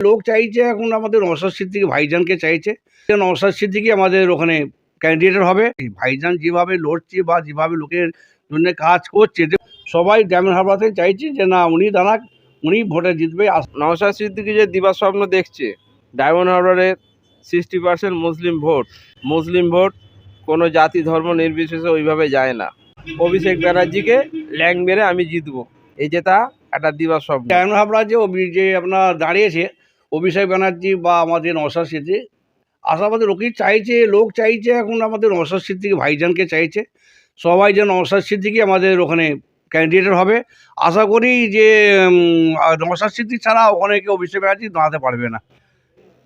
লোক চাইছে এখন আমাদের নওশাদ সিদ্দিকী ভাইজানকে চাইছে। নওশাদ সিদ্দিকী আমাদের ওখানে ক্যান্ডিডেট হবে। ভাইজান যেভাবে লড়ছে বা যেভাবে লোকের জন্য কাজ করছে, সবাই ডায়মন্ড হারবারতে চাইছে যে না উনি দাঁড়াক, উনি ভোটে জিতবে। নওশাদ সিদ্দিকী যে দিবা স্বপ্ন দেখছে ডায়মন্ড হারবারের 60% মুসলিম ভোট কোনো জাতি ধর্ম নির্বিশেষে ওইভাবে যায় না। অভিষেক ব্যানার্জিকে ল্যাং মেরে আমি জিতবো, এই যে তা একটা দিবা স্বপ্ন। ডায়মন্ড হারবার যে আপনার দাঁড়িয়েছে অভিষেক ব্যানার্জি বা আমাদের নওশাদ সিদ্দিকী, আশাবাদী লোক চাইছে এখন আমাদের নওশাদ সিদ্দিকী ভাইজানকে চাইছে। সবাই যেন নওশাদ সিদ্দিকী আমাদের ওখানে ক্যান্ডিডেট হবে। আশা করি যে নওশাদ সিদ্দিকী ছাড়া অনেকে অভিষেক ব্যানার্জি দাঁড়াতে পারবে না।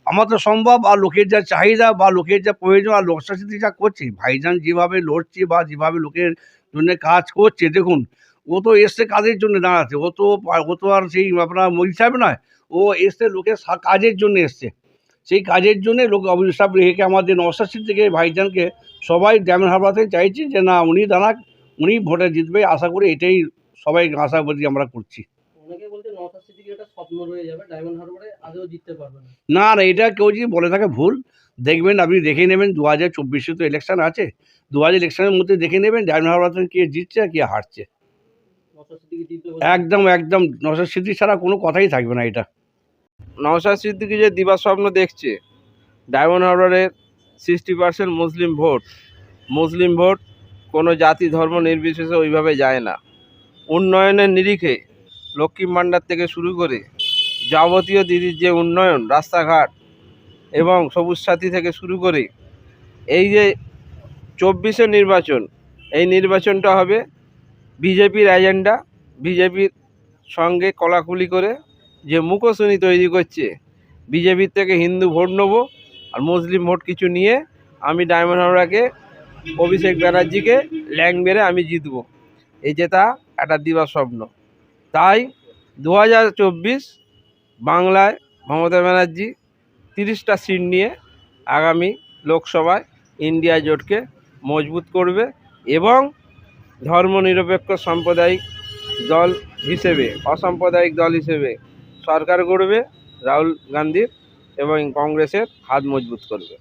আমার তো সম্ভব, আর লোকের যা চাহিদা বা লোকের যা প্রয়োজন, আর নওশাদ সিদ্দিকী যা করছে, ভাইজান যেভাবে লড়ছে বা যেভাবে লোকের জন্য কাজ করছে, দেখুন ও তো এসছে কাজের জন্য দাঁড়াতে, ও তো আর সেই আপনার মরিচ সাহেব নয়। ও এসছে লোকের কাজের জন্য এসছে। সেই কাজের জন্য লোক অভিশাপ রেখে আমাদের নওশাদ সিদ্দিকী ভাইজানকে সবাই ডায়মন্ড হারবারতে চাইছে যে না উনি দাঁড়াক, উনি ভোটে জিতবে। আশা করি এটাই সবাই আশাবাদী আমরা করছি। অনেকে বলছে নওশাদ সিদ্দিকী একটা স্বপ্ন রয়ে যাবে, ডায়মন্ড হারবারে আদৌ জিততে পারবে না। না না, এটা কেউ যদি বলে থাকে ভুল। দেখবেন, আপনি দেখে নেবেন 2024-এ তো ইলেকশন আছে। 2000 ইলেকশনের মধ্যে দেখে নেবেন ডায়মন্ড হারবারতে কে জিতছে আর কে হারছে। নওশাদ সিদ্দিকী জিতবে একদম নওশাদ সিদ্দিকী ছাড়া কোনো কথাই থাকবে না এটা। নওশাদ সিদ্দিকী যে দিবা স্বপ্ন দেখছে ডায়মন্ড হারবারের 60% মুসলিম ভোট কোনো জাতি ধর্ম নির্বিশেষে ওইভাবে যায় না। উন্নয়নের নিরিখে লক্ষ্মীর ভাণ্ডার থেকে শুরু করে যাবতীয় দিদির যে উন্নয়ন, রাস্তাঘাট এবং সবুজ সাথী থেকে শুরু করে এই যে 24-এর নির্বাচন, এই নির্বাচনটা হবে বিজেপির এজেন্ডা। বিজেপির সঙ্গে কলাকুলি করে যে মুখোশনি তৈরি করছে, বিজেপির থেকে হিন্দু ভোট নেবো আর মুসলিম ভোট কিছু নিয়ে আমি ডায়মন্ড হারবারকে অভিষেক ব্যানার্জিকে ল্যাং মেরে আমি জিতবো, এই যে তা একটা দিবা স্বপ্ন। তাই 2024 বাংলায় মমতা ব্যানার্জি 30টা সিট নিয়ে আগামী লোকসভায় ইন্ডিয়া জোটকে মজবুত করবে এবং ধর্মনিরপেক্ষ সাম্প্রদায়িক দল হিসেবে, অসাম্প্রদায়িক দল হিসেবে সরকার গড়বে। রাহুল গান্ধীর এবং কংগ্রেসের হাত মজবুত করবে।